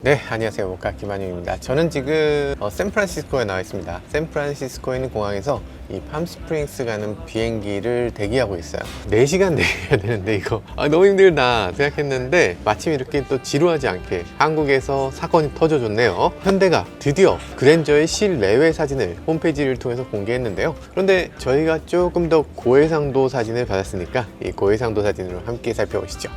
네, 안녕하세요. 목가 김한용입니다. 저는 지금 샌프란시스코에 나와 있습니다. 샌프란시스코에 있는 공항에서 이 팜스프링스 가는 비행기를 대기하고 있어요. 4시간 대기해야 되는데 이거 너무 힘들다 생각했는데 마침 이렇게 또 지루하지 않게 한국에서 사건이 터져줬네요. 현대가 드디어 그랜저의 실내외 사진을 홈페이지를 통해서 공개했는데요. 그런데 저희가 조금 더 고해상도 사진을 받았으니까 이 고해상도 사진으로 함께 살펴보시죠.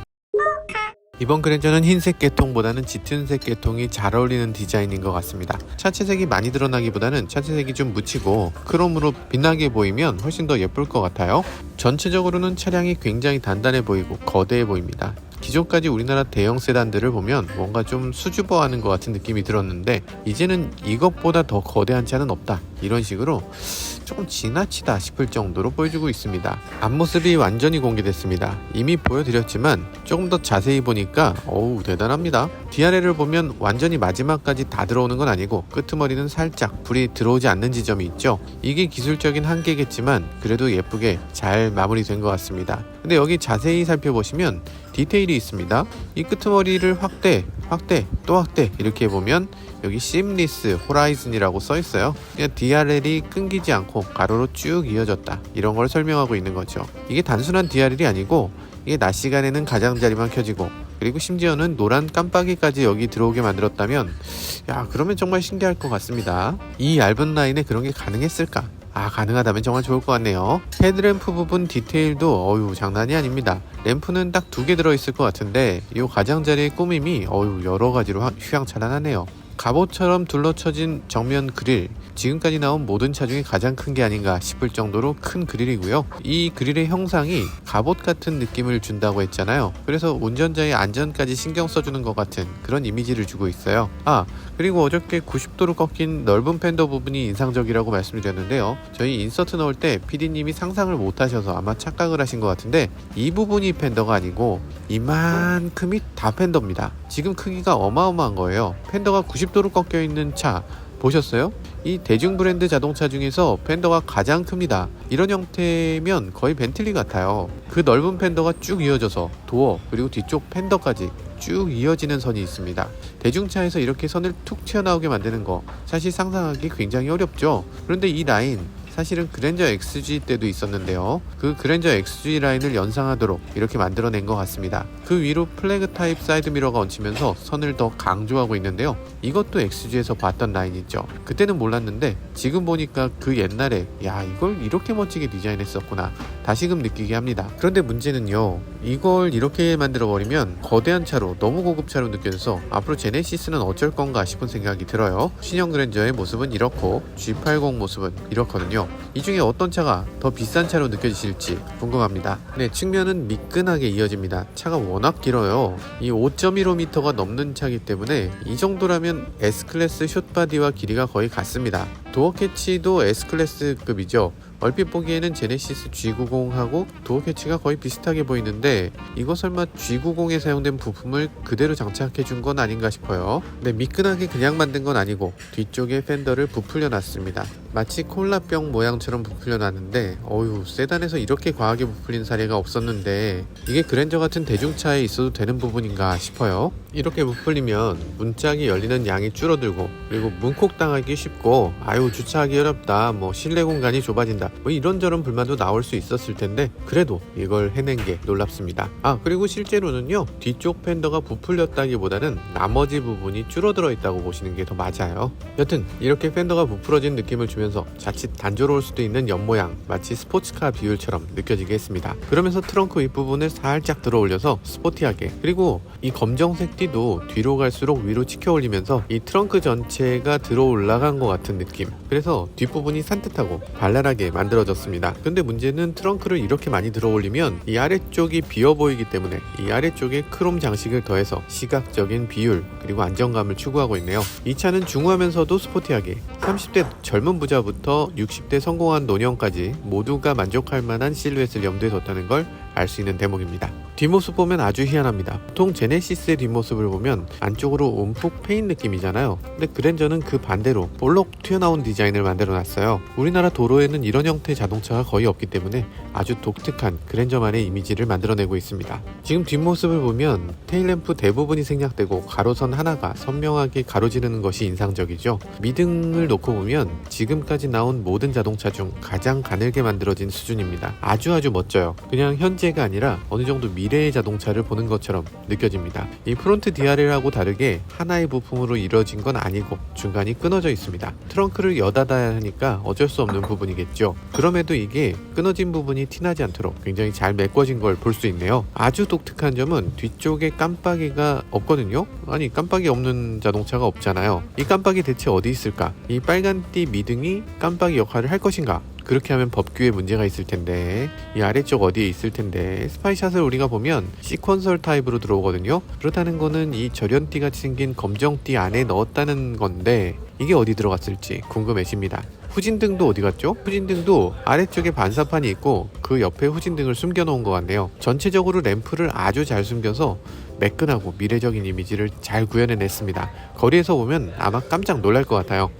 이번 그랜저는 흰색 계통보다는 짙은색 계통이 잘 어울리는 디자인인 것 같습니다. 차체색이 많이 드러나기보다는 차체색이 좀 묻히고 크롬으로 빛나게 보이면 훨씬 더 예쁠 것 같아요. 전체적으로는 차량이 굉장히 단단해 보이고 거대해 보입니다. 기존까지 우리나라 대형 세단들을 보면 뭔가 좀 수줍어하는 것 같은 느낌이 들었는데 이제는 이것보다 더 거대한 차는 없다, 이런 식으로 조금 지나치다 싶을 정도로 보여주고 있습니다. 앞모습이 완전히 공개됐습니다. 이미 보여드렸지만 조금 더 자세히 보니까 어우 대단합니다. DRL을 보면 완전히 마지막까지 다 들어오는 건 아니고 끄트머리는 살짝 불이 들어오지 않는 지점이 있죠. 이게 기술적인 한계겠지만 그래도 예쁘게 잘 마무리된 것 같습니다. 근데 여기 자세히 살펴보시면 디테일이 있습니다. 이 끄트머리를 확대 또 확대 이렇게 보면 여기 심리스 호라이즌이라고 써 있어요. 그냥 DRL이 끊기지 않고 가로로 쭉 이어졌다, 이런 걸 설명하고 있는 거죠. 이게 단순한 DRL이 아니고 이게 낮 시간에는 가장자리만 켜지고 그리고 심지어는 노란 깜빡이까지 여기 들어오게 만들었다면 그러면 정말 신기할 것 같습니다. 이 얇은 라인에 그런 게 가능했을까? 가능하다면 정말 좋을 것 같네요. 헤드램프 부분 디테일도 장난이 아닙니다. 램프는 딱 2개 들어있을 것 같은데 이 가장자리의 꾸밈이 여러가지로 휘황찬란하네요. 갑옷처럼 둘러쳐진 정면 그릴, 지금까지 나온 모든 차 중에 가장 큰 게 아닌가 싶을 정도로 큰 그릴이고요. 이 그릴의 형상이 갑옷 같은 느낌을 준다고 했잖아요. 그래서 운전자의 안전까지 신경 써주는 것 같은 그런 이미지를 주고 있어요. 그리고 어저께 90도로 꺾인 넓은 펜더 부분이 인상적이라고 말씀드렸는데요. 저희 인서트 넣을 때 PD님이 상상을 못하셔서 아마 착각을 하신 것 같은데 이 부분이 펜더가 아니고 이만큼이 다 펜더입니다. 지금 크기가 어마어마한 거예요. 펜더가 90도로 꺾여 있는 차 보셨어요? 이 대중 브랜드 자동차 중에서 펜더가 가장 큽니다. 이런 형태면 거의 벤틀리 같아요. 그 넓은 펜더가 쭉 이어져서 도어 그리고 뒤쪽 펜더까지 쭉 이어지는 선이 있습니다. 대중차에서 이렇게 선을 툭 튀어나오게 만드는 거 사실 상상하기 굉장히 어렵죠. 그런데 이 라인 사실은 그랜저 XG 때도 있었는데요. 그 그랜저 XG 라인을 연상하도록 이렇게 만들어낸 것 같습니다. 그 위로 플래그 타입 사이드 미러가 얹히면서 선을 더 강조하고 있는데요. 이것도 XG에서 봤던 라인이죠. 그때는 몰랐는데 지금 보니까 그 옛날에 이걸 이렇게 멋지게 디자인했었구나 다시금 느끼게 합니다. 그런데 문제는요, 이걸 이렇게 만들어버리면 거대한 차로 너무 고급차로 느껴져서 앞으로 제네시스는 어쩔 건가 싶은 생각이 들어요. 신형 그랜저의 모습은 이렇고 G80 모습은 이렇거든요. 이 중에 어떤 차가 더 비싼 차로 느껴지실지 궁금합니다. 네, 측면은 미끈하게 이어집니다. 차가 워낙 길어요. 이 5.15m가 넘는 차이기 때문에 이 정도라면 S클래스 숏바디와 길이가 거의 같습니다. 도어 캐치도 S클래스급이죠. 얼핏 보기에는 제네시스 G90하고 도어 캐치가 거의 비슷하게 보이는데 이거 설마 G90에 사용된 부품을 그대로 장착해 준 건 아닌가 싶어요. 네, 미끈하게 그냥 만든 건 아니고 뒤쪽에 펜더를 부풀려 놨습니다. 마치 콜라병 모양처럼 부풀려 놨는데 세단에서 이렇게 과하게 부풀린 사례가 없었는데 이게 그랜저 같은 대중차에 있어도 되는 부분인가 싶어요. 이렇게 부풀리면 문짝이 열리는 양이 줄어들고 그리고 문콕당하기 쉽고 주차하기 어렵다, 실내 공간이 좁아진다, 이런저런 불만도 나올 수 있었을 텐데 그래도 이걸 해낸 게 놀랍습니다. 그리고 실제로는요, 뒤쪽 펜더가 부풀렸다기보다는 나머지 부분이 줄어들어 있다고 보시는 게 더 맞아요. 여튼 이렇게 펜더가 부풀어진 느낌을 주면서 자칫 단조로울 수도 있는 옆모양, 마치 스포츠카 비율처럼 느껴지게 했습니다. 그러면서 트렁크 윗부분을 살짝 들어 올려서 스포티하게, 그리고 이 검정색 띠도 뒤로 갈수록 위로 치켜 올리면서 이 트렁크 전체가 들어 올라간 것 같은 느낌, 그래서 뒷부분이 산뜻하고 발랄하게 만들어졌습니다. 근데 문제는 트렁크를 이렇게 많이 들어 올리면 이 아래쪽이 비어 보이기 때문에 이 아래쪽에 크롬 장식을 더해서 시각적인 비율 그리고 안정감을 추구하고 있네요. 이 차는 중후하면서도 스포티하게 30대 젊은 부자부터 60대 성공한 노년까지 모두가 만족할 만한 실루엣을 염두에 뒀다는 걸 알 수 있는 대목입니다. 뒷모습 보면 아주 희한합니다. 보통 제네시스의 뒷모습을 보면 안쪽으로 움푹 패인 느낌이잖아요. 근데 그랜저는 그 반대로 볼록 튀어나온 디자인을 만들어 놨어요. 우리나라 도로에는 이런 형태의 자동차가 거의 없기 때문에 아주 독특한 그랜저만의 이미지를 만들어내고 있습니다. 지금 뒷모습을 보면 테일램프 대부분이 생략되고 가로선 하나가 선명하게 가로지르는 것이 인상적이죠. 미등을 놓고 보면 지금까지 나온 모든 자동차 중 가장 가늘게 만들어진 수준입니다. 아주 멋져요. 그냥 현재가 아니라 어느 정도 미래의 자동차를 보는 것처럼 느껴집니다. 이 프론트 DRL하고 다르게 하나의 부품으로 이루어진 건 아니고 중간이 끊어져 있습니다. 트렁크를 여닫아야 하니까 어쩔 수 없는 부분이겠죠. 그럼에도 이게 끊어진 부분이 티나지 않도록 굉장히 잘 메꿔진 걸 볼 수 있네요. 아주 독특한 점은 뒤쪽에 깜빡이가 없거든요. 아니, 깜빡이 없는 자동차가 없잖아요. 이 깜빡이 대체 어디 있을까? 이 빨간띠 미등이 깜빡이 역할을 할 것인가? 그렇게 하면 법규에 문제가 있을 텐데, 이 아래쪽 어디에 있을 텐데, 스파이샷을 우리가 보면 시퀀설 타입으로 들어오거든요. 그렇다는 거는 이 절연띠 같이 생긴 검정띠 안에 넣었다는 건데, 이게 어디 들어갔을지 궁금해집니다. 후진등도 어디 갔죠? 후진등도 아래쪽에 반사판이 있고 그 옆에 후진등을 숨겨 놓은 것 같네요. 전체적으로 램프를 아주 잘 숨겨서 매끈하고 미래적인 이미지를 잘 구현해냈습니다. 거리에서 보면 아마 깜짝 놀랄 것 같아요.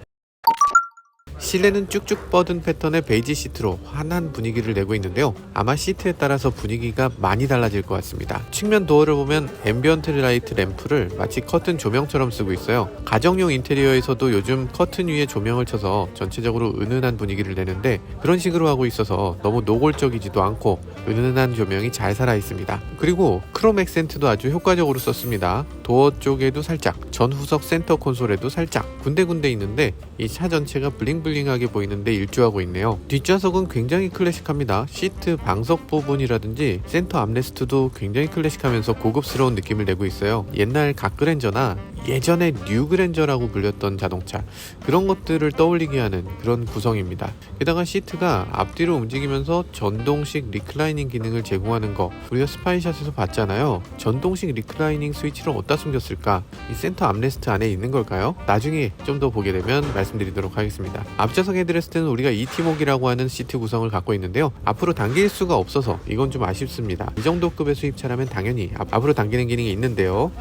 실내는 쭉쭉 뻗은 패턴의 베이지 시트로 환한 분위기를 내고 있는데요. 아마 시트에 따라서 분위기가 많이 달라질 것 같습니다. 측면 도어를 보면 앰비언트 라이트 램프를 마치 커튼 조명처럼 쓰고 있어요. 가정용 인테리어에서도 요즘 커튼 위에 조명을 쳐서 전체적으로 은은한 분위기를 내는데, 그런 식으로 하고 있어서 너무 노골적이지도 않고 은은한 조명이 잘 살아 있습니다. 그리고 크롬 액센트도 아주 효과적으로 썼습니다. 도어 쪽에도 살짝, 전후석 센터 콘솔에도 살짝 군데군데 있는데 이 차 전체가 블링블링하게 보이는데 일조하고 있네요. 뒷좌석은 굉장히 클래식합니다. 시트 방석 부분이라든지 센터 암레스트도 굉장히 클래식하면서 고급스러운 느낌을 내고 있어요. 옛날 갓그랜저나 예전에 뉴그랜저라고 불렸던 자동차, 그런 것들을 떠올리게 하는 그런 구성입니다. 게다가 시트가 앞뒤로 움직이면서 전동식 리클라이닝 기능을 제공하는 거 우리가 스파이샷에서 봤잖아요. 전동식 리클라이닝 스위치를 어디다 숨겼을까? 이 센터 암레스트 안에 있는 걸까요? 나중에 좀 더 보게 되면 말씀드리도록 하겠습니다. 앞좌석 헤드레스트는 우리가 ET목이라고 하는 시트 구성을 갖고 있는데요. 앞으로 당길 수가 없어서 이건 좀 아쉽습니다. 이 정도 급의 수입차라면 당연히 앞으로 당기는 기능이 있는데요.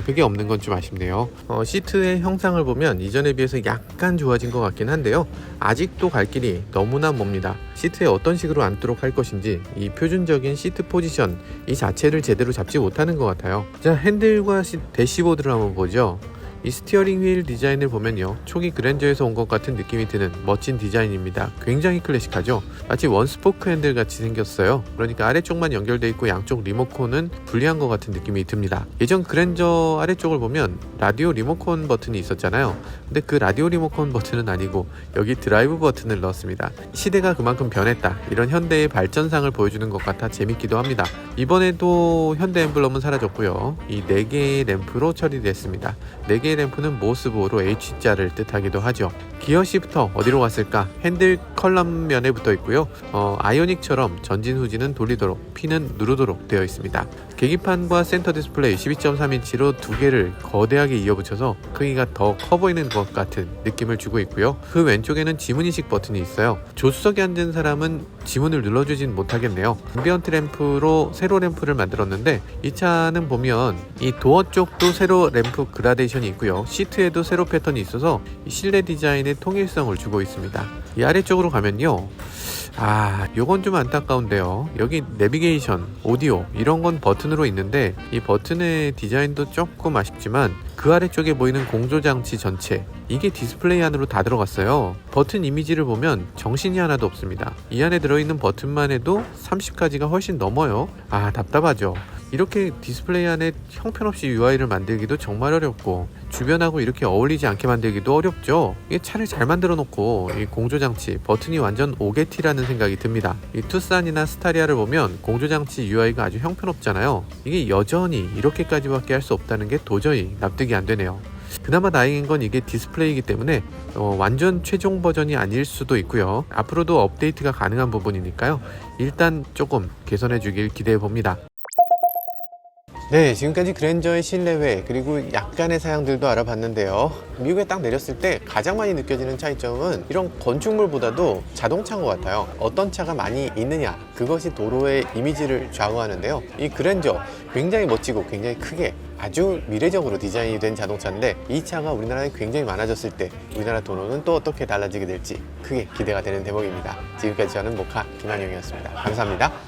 그게 없는 건 좀 아쉽네요. 시트의 형상을 보면 이전에 비해서 약간 좋아진 것 같긴 한데요. 아직도 갈 길이 너무나 멉니다. 시트에 어떤 식으로 앉도록 할 것인지 이 표준적인 시트 포지션 이 자체를 제대로 잡지 못하는 것 같아요. 자, 핸들과 대시보드를 한번 보죠. 이 스티어링 휠 디자인을 보면요, 초기 그랜저에서 온 것 같은 느낌이 드는 멋진 디자인입니다. 굉장히 클래식하죠. 마치 원스포크 핸들 같이 생겼어요. 그러니까 아래쪽만 연결돼 있고 양쪽 리모컨은 분리한 것 같은 느낌이 듭니다. 예전 그랜저 아래쪽을 보면 라디오 리모컨 버튼이 있었잖아요. 근데 그 라디오 리모컨 버튼은 아니고 여기 드라이브 버튼을 넣었습니다. 시대가 그만큼 변했다, 이런 현대의 발전상을 보여주는 것 같아 재밌기도 합니다. 이번에도 현대 엠블럼은 사라졌고요. 이 4개의 램프로 처리됐습니다. 4개의 램프는 모스보로 H자를 뜻하기도 하죠. 기어 시프터 어디로 갔을까? 핸들 컬럼면에 붙어 있고요. 아이오닉처럼 전진 후진은 돌리도록, P는 누르도록 되어 있습니다. 계기판과 센터 디스플레이 12.3인치로 2개를 거대하게 이어붙여서 크기가 더 커 보이는 것 같은 느낌을 주고 있고요. 그 왼쪽에는 지문인식 버튼이 있어요. 조수석에 앉은 사람은 지문을 눌러주진 못하겠네요. 앰비언트 램프로 세로 램프를 만들었는데, 이 차는 보면 이 도어 쪽도 세로 램프 그라데이션이 있고요. 시트에도 세로 패턴이 있어서 이 실내 디자인에 통일성을 주고 있습니다. 이 아래쪽으로 가면요, 요건 좀 안타까운데요. 여기 내비게이션, 오디오 이런 건 버튼으로 있는데 이 버튼의 디자인도 조금 아쉽지만 그 아래쪽에 보이는 공조장치 전체, 이게 디스플레이 안으로 다 들어갔어요. 버튼 이미지를 보면 정신이 하나도 없습니다. 이 안에 들어있는 버튼만 해도 30가지가 훨씬 넘어요. 답답하죠. 이렇게 디스플레이 안에 형편없이 UI를 만들기도 정말 어렵고 주변하고 이렇게 어울리지 않게 만들기도 어렵죠. 이게 차를 잘 만들어 놓고 이 공조장치, 버튼이 완전 오게티라는 생각이 듭니다. 이 투싼이나 스타리아를 보면 공조장치 UI가 아주 형편없잖아요. 이게 여전히 이렇게까지밖에 할 수 없다는 게 도저히 납득이 안 되네요. 그나마 다행인 건 이게 디스플레이이기 때문에 완전 최종 버전이 아닐 수도 있고요. 앞으로도 업데이트가 가능한 부분이니까요. 일단 조금 개선해 주길 기대해 봅니다. 네, 지금까지 그랜저의 실내외 그리고 약간의 사양들도 알아봤는데요. 미국에 딱 내렸을 때 가장 많이 느껴지는 차이점은 이런 건축물보다도 자동차인 것 같아요. 어떤 차가 많이 있느냐, 그것이 도로의 이미지를 좌우하는데요. 이 그랜저 굉장히 멋지고 굉장히 크게 아주 미래적으로 디자인이 된 자동차인데, 이 차가 우리나라에 굉장히 많아졌을 때 우리나라 도로는 또 어떻게 달라지게 될지 크게 기대가 되는 대목입니다. 지금까지 저는 모카 김한용이었습니다. 감사합니다.